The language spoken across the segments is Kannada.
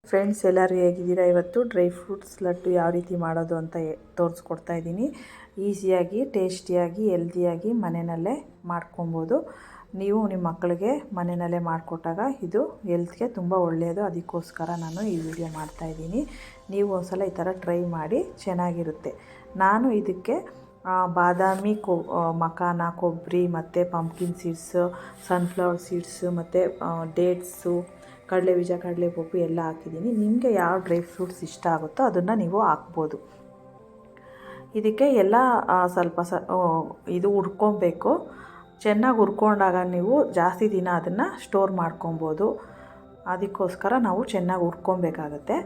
ಫ್ರೆಂಡ್ಸ್ ಎಲ್ಲರೂ ಹೇಗಿದ್ದೀರಾ? ಇವತ್ತು ಡ್ರೈ ಫ್ರೂಟ್ಸ್ ಲಡ್ಡು ಯಾವ ರೀತಿ ಮಾಡೋದು ಅಂತ ತೋರಿಸ್ಕೊಡ್ತಾ ಇದ್ದೀನಿ. ಈಸಿಯಾಗಿ, ಟೇಸ್ಟಿಯಾಗಿ, ಹೆಲ್ದಿಯಾಗಿ ಮನೆಯಲ್ಲೇ ಮಾಡ್ಕೊಬೋದು. ನೀವು ನಿಮ್ಮ ಮಕ್ಕಳಿಗೆ ಮನೆಯಲ್ಲೇ ಮಾಡಿಕೊಟ್ಟಾಗ ಇದು ಹೆಲ್ತ್ಗೆ ತುಂಬ ಒಳ್ಳೆಯದು. ಅದಕ್ಕೋಸ್ಕರ ನಾನು ಈ ವಿಡಿಯೋ ಮಾಡ್ತಾಯಿದ್ದೀನಿ. ನೀವು ಒಂದ್ಸಲ ಈ ಥರ ಟ್ರೈ ಮಾಡಿ, ಚೆನ್ನಾಗಿರುತ್ತೆ. ನಾನು ಇದಕ್ಕೆ ಬಾದಾಮಿ, ಮಖಾನ, ಕೊಬ್ಬರಿ ಮತ್ತು ಪಂಪ್ಕಿನ್ ಸೀಡ್ಸು, ಸನ್ಫ್ಲವರ್ ಸೀಡ್ಸು ಮತ್ತು ಡೇಟ್ಸು, ಕಡಲೆ ಬೀಜ, ಕಡಲೆಪಪ್ಪು ಎಲ್ಲ ಹಾಕಿದ್ದೀನಿ. ನಿಮಗೆ ಯಾವ ಡ್ರೈ ಫ್ರೂಟ್ಸ್ ಇಷ್ಟ ಆಗುತ್ತೋ ಅದನ್ನು ನೀವು ಹಾಕ್ಬೋದು. ಇದಕ್ಕೆ ಎಲ್ಲ ಸ್ವಲ್ಪ ಇದು ಹುರ್ಕೊಬೇಕು. ಚೆನ್ನಾಗಿ ಹುರ್ಕೊಂಡಾಗ ನೀವು ಜಾಸ್ತಿ ದಿನ ಅದನ್ನು ಸ್ಟೋರ್ ಮಾಡ್ಕೊಬೋದು. ಅದಕ್ಕೋಸ್ಕರ ನಾವು ಚೆನ್ನಾಗಿ ಹುರ್ಕೊಬೇಕಾಗತ್ತೆ.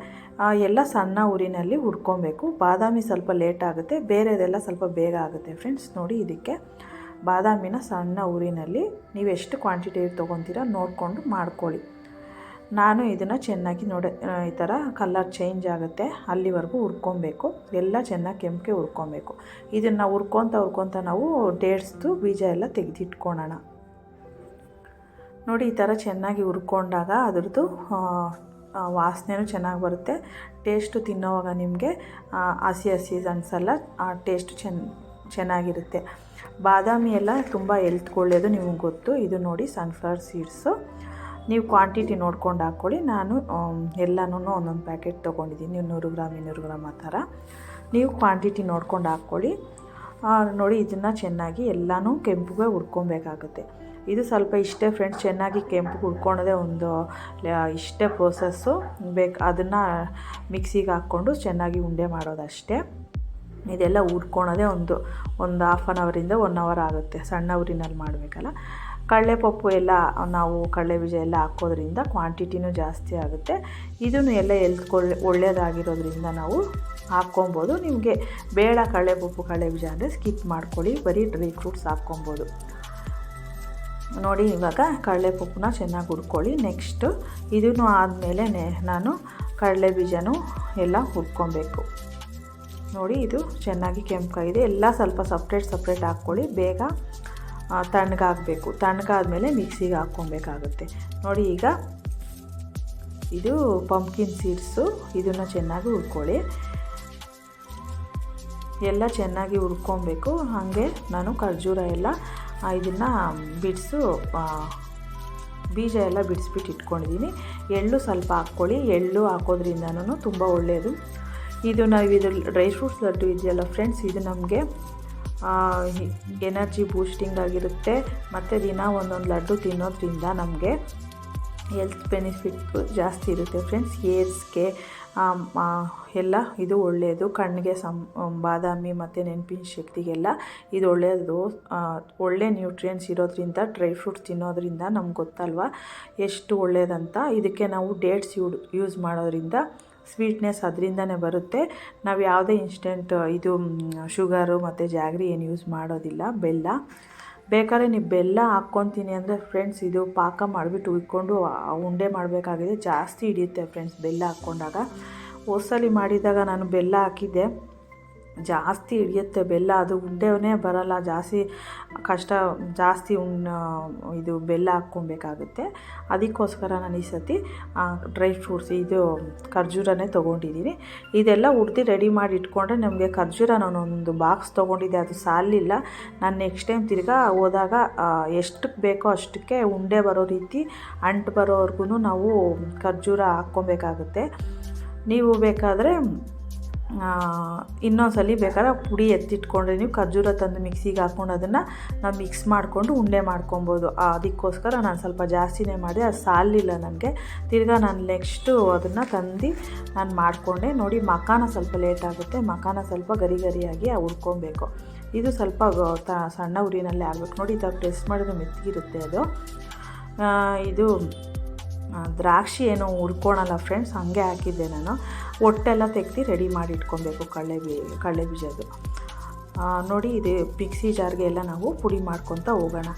ಎಲ್ಲ ಸಣ್ಣ ಉರಿನಲ್ಲಿ ಹುರ್ಕೊಬೇಕು. ಬಾದಾಮಿ ಸ್ವಲ್ಪ ಲೇಟ್ ಆಗುತ್ತೆ, ಬೇರೆದೆಲ್ಲ ಸ್ವಲ್ಪ ಬೇಗ ಆಗುತ್ತೆ. ಫ್ರೆಂಡ್ಸ್ ನೋಡಿ, ಇದಕ್ಕೆ ಬಾದಾಮಿನ ಸಣ್ಣ ಉರಿನಲ್ಲಿ ನೀವು ಎಷ್ಟು ಕ್ವಾಂಟಿಟಿ ತೊಗೊತೀರ ನೋಡಿಕೊಂಡು ಮಾಡ್ಕೊಳ್ಳಿ. ನಾನು ಇದನ್ನು ಚೆನ್ನಾಗಿ ಈ ಥರ ಕಲರ್ ಚೇಂಜ್ ಆಗುತ್ತೆ ಅಲ್ಲಿವರೆಗೂ ಹುರ್ಕೊಬೇಕು. ಎಲ್ಲ ಚೆನ್ನಾಗಿ ಕೆಂಪಗೆ ಹುರ್ಕೊಬೇಕು. ಇದನ್ನು ಹುರ್ಕೊತ ನಾವು ಡೇಟ್ಸ್ದು ಬೀಜ ಎಲ್ಲ ತೆಗೆದಿಟ್ಕೊಳ್ಳೋಣ. ನೋಡಿ, ಈ ಥರ ಚೆನ್ನಾಗಿ ಹುರ್ಕೊಂಡಾಗ ಅದ್ರದ್ದು ವಾಸನೆಯೂ ಚೆನ್ನಾಗಿ ಬರುತ್ತೆ. ಟೇಸ್ಟು ತಿನ್ನೋವಾಗ ನಿಮಗೆ ಹಸಿ ಅನಿಸಲ್ಲ. ಆ ಟೇಸ್ಟು ಚೆನ್ನಾಗಿರುತ್ತೆ. ಬಾದಾಮಿ ಎಲ್ಲ ತುಂಬ ಹೆಲ್ತ್ಗೆ ಒಳ್ಳೆಯದು, ನಿಮಗೆ ಗೊತ್ತು. ಇದು ನೋಡಿ ಸನ್ಫ್ಲವರ್ ಸೀಡ್ಸು. ನೀವು ಕ್ವಾಂಟಿಟಿ ನೋಡ್ಕೊಂಡು ಹಾಕ್ಕೊಳ್ಳಿ. ನಾನು ಎಲ್ಲನೂ ಒಂದೊಂದು ಪ್ಯಾಕೆಟ್ ತೊಗೊಂಡಿದ್ದೀನಿ, 100 ಗ್ರಾಮ್ 200 ಗ್ರಾಮ್ ಆ ಥರ. ನೀವು ಕ್ವಾಂಟಿಟಿ ನೋಡ್ಕೊಂಡು ಹಾಕ್ಕೊಳ್ಳಿ. ನೋಡಿ, ಇದನ್ನು ಚೆನ್ನಾಗಿ ಎಲ್ಲನೂ ಕೆಂಪುಗೆ ಹುರ್ಕೊಬೇಕಾಗುತ್ತೆ. ಇದು ಸ್ವಲ್ಪ ಇಷ್ಟೇ ಫ್ರೆಂಡ್ಸ್, ಚೆನ್ನಾಗಿ ಕೆಂಪು ಹುರ್ಕೊಳೋದೇ ಒಂದು ಇಷ್ಟೇ ಪ್ರೋಸೆಸ್ಸು ಬೇಕು. ಅದನ್ನು ಮಿಕ್ಸಿಗೆ ಹಾಕ್ಕೊಂಡು ಚೆನ್ನಾಗಿ ಉಂಡೆ ಮಾಡೋದಷ್ಟೇ. ಇದೆಲ್ಲ ಹುರ್ಕೊಳೋದೇ ಒಂದು ಹಾಫ್ ಆನ್ ಅವರಿಂದ 1 ಅವರ್ ಆಗುತ್ತೆ, ಸಣ್ಣ ಉರಿನಲ್ಲಿ ಮಾಡಬೇಕಲ್ಲ. ಕಡಲೆಪಪ್ಪು ಎಲ್ಲ ನಾವು ಕಡಲೆ ಬೀಜ ಎಲ್ಲ ಹಾಕೋದ್ರಿಂದ ಕ್ವಾಂಟಿಟಿನೂ ಜಾಸ್ತಿ ಆಗುತ್ತೆ. ಇದನ್ನು ಎಲ್ಲ ಒಳ್ಳೆಯದಾಗಿರೋದ್ರಿಂದ ನಾವು ಹಾಕ್ಕೊಬೋದು. ನಿಮಗೆ ಬೇಡ ಕಡಲೆಪಪ್ಪು, ಕಡಲೆ ಬೀಜ ಅಂದರೆ ಸ್ಕಿಪ್ ಮಾಡ್ಕೊಳ್ಳಿ, ಬರೀ ಡ್ರೈ ಫ್ರೂಟ್ಸ್ ಹಾಕ್ಕೊಬೋದು. ನೋಡಿ, ಇವಾಗ ಕಡಲೆಪಪ್ಪುನ ಚೆನ್ನಾಗಿ ಹುರ್ಕೊಳ್ಳಿ. ನೆಕ್ಸ್ಟು ಇದನ್ನು ಆದಮೇಲೆ ನಾನು ಕಡಲೆ ಬೀಜನೂ ಎಲ್ಲ ಹುರ್ಕೊಬೇಕು. ನೋಡಿ, ಇದು ಚೆನ್ನಾಗಿ ಕೆಂಪಾಗಿದೆ. ಎಲ್ಲ ಸ್ವಲ್ಪ ಸಪ್ರೇಟ್ ಹಾಕ್ಕೊಳ್ಳಿ. ಬೇಗ ತಣ್ಣಗಾಗಬೇಕು. ತಣ್ಣಗಾದ್ಮೇಲೆ ಮಿಕ್ಸಿಗೆ ಹಾಕ್ಕೊಬೇಕಾಗುತ್ತೆ. ನೋಡಿ, ಈಗ ಇದು ಪಂಪ್ಕಿನ್ ಸೀಡ್ಸು. ಇದನ್ನು ಚೆನ್ನಾಗಿ ಹುರ್ಕೊಳ್ಳಿ. ಎಲ್ಲ ಚೆನ್ನಾಗಿ ಹುರ್ಕೊಬೇಕು. ಹಾಗೆ ನಾನು ಖರ್ಜೂರ ಎಲ್ಲ ಇದನ್ನು ಬೀಜ ಎಲ್ಲ ಬಿಡಿಸ್ಬಿಟ್ಟು ಇಟ್ಕೊಂಡಿದ್ದೀನಿ. ಎಳ್ಳು ಸ್ವಲ್ಪ ಹಾಕ್ಕೊಳ್ಳಿ. ಎಳ್ಳು ಹಾಕೋದ್ರಿಂದನೂ ತುಂಬ ಒಳ್ಳೆಯದು. ಇದು ಡ್ರೈ ಫ್ರೂಟ್ಸ್ ಲಡ್ಡು ಇದೆಯಲ್ಲ ಫ್ರೆಂಡ್ಸ್, ಇದು ನಮಗೆ ಎನರ್ಜಿ ಬೂಸ್ಟಿಂಗ್ ಆಗಿರುತ್ತೆ. ಮತ್ತು ದಿನ ಒಂದೊಂದು ಲಡ್ಡು ತಿನ್ನೋದ್ರಿಂದ ನಮಗೆ ಹೆಲ್ತ್ ಬೆನಿಫಿಟ್ ಜಾಸ್ತಿ ಇರುತ್ತೆ ಫ್ರೆಂಡ್ಸ್. ಏರ್ಸ್ಗೆ ಎಲ್ಲ ಇದು ಒಳ್ಳೆಯದು. ಕಣ್ಣಿಗೆ ಬಾದಾಮಿ ಮತ್ತು ನೆನಪಿನ ಶಕ್ತಿಗೆಲ್ಲ ಇದು ಒಳ್ಳೆಯದು. ಒಳ್ಳೆ ನ್ಯೂಟ್ರಿಯೆಂಟ್ಸ್ ಇರೋದ್ರಿಂದ ಡ್ರೈ ಫ್ರೂಟ್ಸ್ ತಿನ್ನೋದ್ರಿಂದ ನಮ್ಗೆ ಗೊತ್ತಲ್ವ ಎಷ್ಟು ಒಳ್ಳೆಯದಂತ. ಇದಕ್ಕೆ ನಾವು ಡೇಟ್ಸ್ ಯೂಸ್ ಮಾಡೋದ್ರಿಂದ ಸ್ವೀಟ್ನೆಸ್ ಅದರಿಂದನೇ ಬರುತ್ತೆ. ನಾವು ಯಾವುದೇ ಇನ್ಸ್ಟೆಂಟ್ ಇದು ಶುಗರು ಮತ್ತು ಜಾಗ್ರಿ ಏನು ಯೂಸ್ ಮಾಡೋದಿಲ್ಲ. ಬೆಲ್ಲ ಬೇಕಾದ್ರೆ ನೀವು ಬೆಲ್ಲ ಹಾಕ್ಕೊತೀನಿ ಅಂದರೆ ಫ್ರೆಂಡ್ಸ್, ಇದು ಪಾಕ ಮಾಡಿಬಿಟ್ಟು ಉಯ್ಕೊಂಡು ಉಂಡೆ ಮಾಡಬೇಕಾಗಿದೆ. ಜಾಸ್ತಿ ಹಿಡಿಯುತ್ತೆ ಫ್ರೆಂಡ್ಸ್ ಬೆಲ್ಲ ಹಾಕ್ಕೊಂಡಾಗ. ಹೋದ್ಸಲಿ ಮಾಡಿದಾಗ ನಾನು ಬೆಲ್ಲ ಹಾಕಿದ್ದೆ, ಜಾಸ್ತಿ ಹಿಡಿಯುತ್ತೆ ಬೆಲ್ಲ. ಅದು ಉಂಡೆನೇ ಬರಲ್ಲ, ಜಾಸ್ತಿ ಕಷ್ಟ. ಜಾಸ್ತಿ ಇದು ಬೆಲ್ಲ ಹಾಕ್ಕೊಬೇಕಾಗುತ್ತೆ. ಅದಕ್ಕೋಸ್ಕರ ನಾನು ಈ ಸತಿ ಡ್ರೈ ಫ್ರೂಟ್ಸ್ ಇದು ಖರ್ಜೂರನೇ ತೊಗೊಂಡಿದ್ದೀನಿ. ಇದೆಲ್ಲ ಹುರಿದು ರೆಡಿ ಮಾಡಿ ಇಟ್ಕೊಂಡ್ರೆ ನಮಗೆ ಖರ್ಜೂರ ನಾನೊಂದು ಬಾಕ್ಸ್ ತೊಗೊಂಡಿದ್ದೆ, ಅದು ಸಾಲಿಲ್ಲ. ನಾನು ನೆಕ್ಸ್ಟ್ ಟೈಮ್ ತಿರ್ಗಾ ಹೋದಾಗ ಎಷ್ಟಕ್ಕೆ ಬೇಕೋ ಅಷ್ಟಕ್ಕೆ ಉಂಡೆ ಬರೋ ರೀತಿ ಅಂಟು ಬರೋವರೆಗೂ ನಾವು ಖರ್ಜೂರ ಹಾಕ್ಕೊಬೇಕಾಗುತ್ತೆ. ನೀವು ಬೇಕಾದರೆ ಇನ್ನೊಂದ್ಸಲಿ ಬೇಕಾದ್ರೆ ಪುಡಿ ಎತ್ತಿಟ್ಕೊಂಡ್ರೆ ನೀವು ಖರ್ಜೂರ ತಂದು ಮಿಕ್ಸಿಗೆ ಹಾಕ್ಕೊಂಡು ಅದನ್ನು ನಾವು ಮಿಕ್ಸ್ ಮಾಡಿಕೊಂಡು ಉಂಡೆ ಮಾಡ್ಕೊಬೋದು. ಅದಕ್ಕೋಸ್ಕರ ನಾನು ಸ್ವಲ್ಪ ಜಾಸ್ತಿನೇ ಮಾಡಿದೆ, ಅದು ಸಾಲಿಲ್ಲ ನನಗೆ. ತಿರ್ಗಾ ನಾನು ನೆಕ್ಸ್ಟು ಅದನ್ನು ತಂದು ನಾನು ಮಾಡಿಕೊಂಡೆ. ನೋಡಿ, ಮಖಾನ ಸ್ವಲ್ಪ ಲೇಟ್ ಆಗುತ್ತೆ. ಮಖಾನ ಸ್ವಲ್ಪ ಗರಿಯಾಗಿ ಹುರ್ಕೊಬೇಕು. ಇದು ಸ್ವಲ್ಪ ಸಣ್ಣ ಉರಿನಲ್ಲೇ ಆಗಬೇಕು. ನೋಡಿ, ಈ ಥರ ಪ್ರೆಸ್ ಮಾಡಿದ್ರೆ ಮೆತ್ತಗಿರುತ್ತೆ ಅದು. ಇದು ದ್ರಾಕ್ಷಿ ಏನೋ ಹುರ್ಕೊಳಲ್ಲ ಫ್ರೆಂಡ್ಸ್, ಹಾಗೆ ಹಾಕಿದ್ದೆ ನಾನು. ಹೊಟ್ಟೆಲ್ಲ ತೆಗ್ದು ರೆಡಿ ಮಾಡಿ ಇಟ್ಕೊಬೇಕು ಕಡಲೆ ಬೀಜದ್ದು. ನೋಡಿ, ಇದು ಮಿಕ್ಸಿ ಜಾರ್ಗೆ ಎಲ್ಲ ನಾವು ಪುಡಿ ಮಾಡ್ಕೊತ ಹೋಗೋಣ.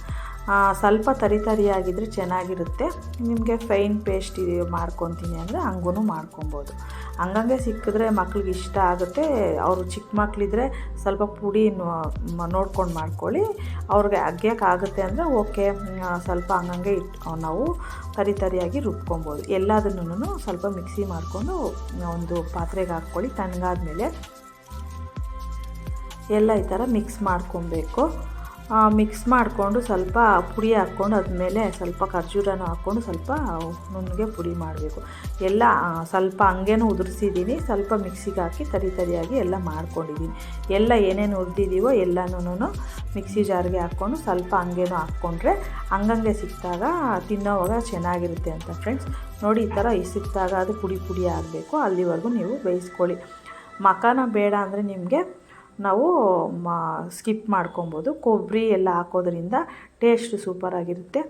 ಸ್ವಲ್ಪ ತರಿಯಾಗಿದ್ದರೆ ಚೆನ್ನಾಗಿರುತ್ತೆ. ನಿಮಗೆ ಫೈನ್ ಪೇಸ್ಟ್ ಇದು ಮಾಡ್ಕೊತೀನಿ ಅಂದರೆ ಹಂಗೂ ಮಾಡ್ಕೊಬೋದು. ಹಂಗಂಗೆ ಸಿಕ್ಕಿದ್ರೆ ಮಕ್ಳಿಗೆ ಇಷ್ಟ ಆಗುತ್ತೆ. ಅವರು ಚಿಕ್ಕ ಮಕ್ಕಳಿದ್ರೆ ಸ್ವಲ್ಪ ಪುಡಿ ನೋಡ್ಕೊಂಡು ಮಾಡ್ಕೊಳ್ಳಿ. ಅವ್ರಿಗೆ ಅಗ್ಯೋಕ್ಕಾಗುತ್ತೆ ಅಂದರೆ ಓಕೆ, ಸ್ವಲ್ಪ ಹಂಗಂಗೆ ನಾವು ತರಿಯಾಗಿ ರುಬ್ಕೊಬೋದು. ಎಲ್ಲದನ್ನೂ ಸ್ವಲ್ಪ ಮಿಕ್ಸಿ ಮಾಡಿಕೊಂಡು ಒಂದು ಪಾತ್ರೆಗೆ ಹಾಕ್ಕೊಳ್ಳಿ. ತಣ್ಣಗಾದ್ಮೇಲೆ ಎಲ್ಲ ಈ ಥರ ಮಿಕ್ಸ್ ಮಾಡ್ಕೊಬೇಕು. ಮಿಕ್ಸ್ ಮಾಡಿಕೊಂಡು ಸ್ವಲ್ಪ ಪುಡಿ ಹಾಕ್ಕೊಂಡು ಅದ್ಮೇಲೆ ಸ್ವಲ್ಪ ಖರ್ಜೂರನೂ ಹಾಕ್ಕೊಂಡು ಸ್ವಲ್ಪ ನುಣ್ಣಗೆ ಪುಡಿ ಮಾಡಬೇಕು. ಎಲ್ಲ ಸ್ವಲ್ಪ ಹಂಗೇನು ಉದುರಿಸಿದ್ದೀನಿ, ಸ್ವಲ್ಪ ಮಿಕ್ಸಿಗೆ ಹಾಕಿ ತರಿಯಾಗಿ ಎಲ್ಲ ಮಾಡ್ಕೊಂಡಿದ್ದೀನಿ. ಎಲ್ಲ ಏನೇನು ಹುರಿದಿದ್ದೀವೋ ಎಲ್ಲನೂ ಮಿಕ್ಸಿ ಜಾರ್ಗೆ ಹಾಕ್ಕೊಂಡು ಸ್ವಲ್ಪ ಹಂಗೇನು ಹಾಕ್ಕೊಂಡ್ರೆ ಹಂಗಂಗೆ ಸಿಕ್ಕಿದಾಗ ತಿನ್ನೋವಾಗ ಚೆನ್ನಾಗಿರುತ್ತೆ ಅಂತ ಫ್ರೆಂಡ್ಸ್. ನೋಡಿ ಈ ಥರ ಸಿಕ್ಕಿದಾಗ ಅದು ಪುಡಿ ಆಗಬೇಕು, ಅಲ್ಲಿವರೆಗೂ ನೀವು ಬೇಯಿಸ್ಕೊಳ್ಳಿ. ಮಖಾನ ಬೇಡ ಅಂದರೆ ನಿಮಗೆ ನಾವು ಸ್ಕಿಪ್ ಮಾಡ್ಕೊಬೋದು. ಕೊಬ್ಬರಿ ಎಲ್ಲ ಹಾಕೋದ್ರಿಂದ ಟೇಸ್ಟ್ ಸೂಪರಾಗಿರುತ್ತೆ.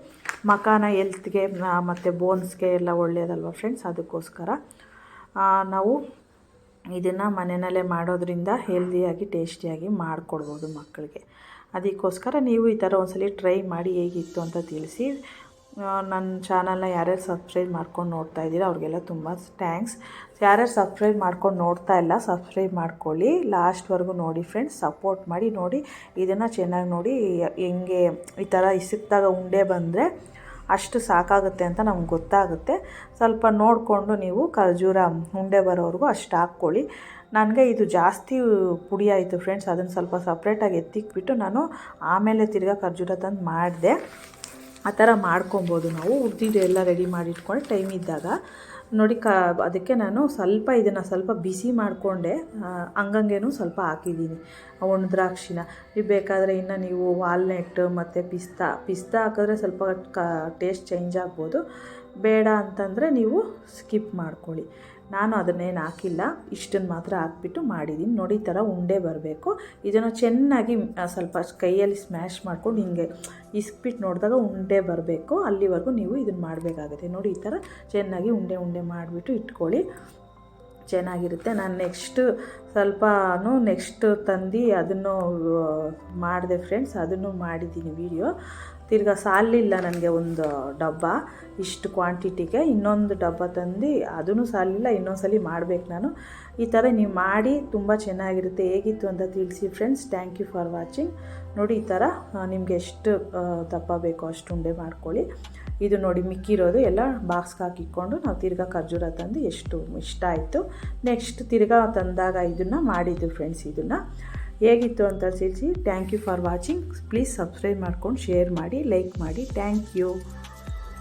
ಮಖಾನ ಹೆಲ್ತ್ಗೆ ಮತ್ತು ಬೋನ್ಸ್ಗೆ ಎಲ್ಲ ಒಳ್ಳೆಯದಲ್ವ ಫ್ರೆಂಡ್ಸ್. ಅದಕ್ಕೋಸ್ಕರ ನಾವು ಇದನ್ನು ಮನೆಯಲ್ಲೇ ಮಾಡೋದ್ರಿಂದ ಹೆಲ್ದಿಯಾಗಿ ಟೇಸ್ಟಿಯಾಗಿ ಮಾಡಿಕೊಡ್ಬೋದು ಮಕ್ಕಳಿಗೆ. ಅದಕ್ಕೋಸ್ಕರ ನೀವು ಈ ಥರ ಒಂದ್ಸಲ ಟ್ರೈ ಮಾಡಿ ಹೇಗಿತ್ತು ಅಂತ ತಿಳಿಸಿ. ನನ್ನ ಚಾನಲ್ನ ಯಾರ್ಯಾರು ಸಬ್ಸ್ಕ್ರೈಬ್ ಮಾಡ್ಕೊಂಡು ನೋಡ್ತಾ ಇದ್ದೀರಾ ಅವ್ರಿಗೆಲ್ಲ ತುಂಬ ಥ್ಯಾಂಕ್ಸ್. ಯಾರ್ಯಾರು ಸಬ್ಸ್ಕ್ರೈಬ್ ಮಾಡ್ಕೊಂಡು ನೋಡ್ತಾ ಇಲ್ಲ ಸಬ್ಸ್ಕ್ರೈಬ್ ಮಾಡ್ಕೊಳ್ಳಿ, ಲಾಸ್ಟ್ವರೆಗೂ ನೋಡಿ ಫ್ರೆಂಡ್ಸ್, ಸಪೋರ್ಟ್ ಮಾಡಿ. ನೋಡಿ ಇದನ್ನು ಚೆನ್ನಾಗಿ ನೋಡಿ ಹೆಂಗೆ ಈ ಥರ ಇಸುಕ್ದಾಗ ಉಂಡೆ ಬಂದರೆ ಅಷ್ಟು ಸಾಕಾಗುತ್ತೆ ಅಂತ ನಮ್ಗೆ ಗೊತ್ತಾಗುತ್ತೆ. ಸ್ವಲ್ಪ ನೋಡಿಕೊಂಡು ನೀವು ಖರ್ಜೂರ ಉಂಡೆ ಬರೋವರೆಗೂ ಅಷ್ಟು ಹಾಕ್ಕೊಳ್ಳಿ. ನನಗೆ ಇದು ಜಾಸ್ತಿ ಪುಡಿ ಆಯಿತು ಫ್ರೆಂಡ್ಸ್, ಅದನ್ನು ಸ್ವಲ್ಪ ಸಪ್ರೇಟಾಗಿ ಎತ್ತಿಕ್ಬಿಟ್ಟು ನಾನು ಆಮೇಲೆ ತಿರ್ಗಾ ಖರ್ಜೂರ ತಂದು ಮಾಡಿದೆ. ಆ ಥರ ಮಾಡ್ಕೊಬೋದು ನಾವು. ಉದ್ದಿದ್ದು ಎಲ್ಲ ರೆಡಿ ಮಾಡಿ ಇಟ್ಕೊಂಡು ಟೈಮ್ ಇದ್ದಾಗ ನೋಡಿ ಅದಕ್ಕೆ ನಾನು ಸ್ವಲ್ಪ ಇದನ್ನು ಸ್ವಲ್ಪ ಬಿಸಿ ಮಾಡಿಕೊಂಡೆ ಹಂಗಂಗೇನು ಸ್ವಲ್ಪ ಹಾಕಿದ್ದೀನಿ ಒಣ ದ್ರಾಕ್ಷಿನ. ನೀವು ಬೇಕಾದರೆ ಇನ್ನು ನೀವು ವಾಲ್ನಟ್ ಮತ್ತು ಪಿಸ್ತಾ ಹಾಕಿದ್ರೆ ಸ್ವಲ್ಪ ಟೇಸ್ಟ್ ಚೇಂಜ್ ಆಗ್ಬೋದು. ಬೇಡ ಅಂತಂದರೆ ನೀವು ಸ್ಕಿಪ್ ಮಾಡ್ಕೊಳ್ಳಿ. ನಾನು ಅದನ್ನೇನು ಹಾಕಿಲ್ಲ, ಇಷ್ಟನ್ನು ಮಾತ್ರ ಹಾಕ್ಬಿಟ್ಟು ಮಾಡಿದ್ದೀನಿ. ನೋಡಿ ಈ ಥರ ಉಂಡೆ ಬರಬೇಕು. ಇದನ್ನು ಚೆನ್ನಾಗಿ ಸ್ವಲ್ಪ ಕೈಯಲ್ಲಿ ಸ್ಮ್ಯಾಶ್ ಮಾಡ್ಕೊಂಡು ಹಿಂಗೆ ಇಸ್ಬಿಟ್ಟು ನೋಡಿದಾಗ ಉಂಡೆ ಬರಬೇಕು. ಅಲ್ಲಿವರೆಗೂ ನೀವು ಇದನ್ನು ಮಾಡಬೇಕಾಗುತ್ತೆ. ನೋಡಿ ಈ ಥರ ಚೆನ್ನಾಗಿ ಉಂಡೆ ಮಾಡಿಬಿಟ್ಟು ಇಟ್ಕೊಳ್ಳಿ, ಚೆನ್ನಾಗಿರುತ್ತೆ. ನಾನು ನೆಕ್ಸ್ಟ್ ತಂದು ಅದನ್ನು ಮಾಡಿದೆ ಫ್ರೆಂಡ್ಸ್, ಅದನ್ನು ಮಾಡಿದ್ದೀನಿ ವೀಡಿಯೋ. ತಿರ್ಗಾ ಸಾಲಿಲ್ಲ ನನಗೆ ಒಂದು ಡಬ್ಬ ಇಷ್ಟು ಕ್ವಾಂಟಿಟಿಗೆ, ಇನ್ನೊಂದು ಡಬ್ಬ ತಂದು ಅದೂ ಸಾಲಿಲ್ಲ. ಇನ್ನೊಂದು ಸಲ ಮಾಡಬೇಕು ನಾನು. ಈ ಥರ ನೀವು ಮಾಡಿ ತುಂಬ ಚೆನ್ನಾಗಿರುತ್ತೆ. ಹೇಗಿತ್ತು ಅಂತ ತಿಳಿಸಿ friends. Thank you for watching. ನೋಡಿ ಈ ಥರ ನಿಮಗೆ ಎಷ್ಟು ದಪ್ಪ ಬೇಕೋ ಅಷ್ಟು ಉಂಡೆ ಮಾಡ್ಕೊಳ್ಳಿ. ಇದು ನೋಡಿ ಮಿಕ್ಕಿರೋದು ಎಲ್ಲ ಬಾಕ್ಸ್ಗೆ ಹಾಕಿಕೊಂಡು ನಾವು ತಿರ್ಗಾ ಖರ್ಜೂರ ತಂದು ಎಷ್ಟು ಇಷ್ಟ ಆಯಿತು. ನೆಕ್ಸ್ಟ್ ತಿರ್ಗಾ ತಂದಾಗ ಇದನ್ನು ಮಾಡಿದ್ದು ಫ್ರೆಂಡ್ಸ್. ಇದನ್ನು ಹೇಗಿತ್ತು ಅಂತ ತಿಳಿಸಿ. Thank you for watching. Please subscribe ಮಾಡ್ಕೊಂಡು ಶೇರ್ ಮಾಡಿ, ಲೈಕ್ ಮಾಡಿ. Thank you.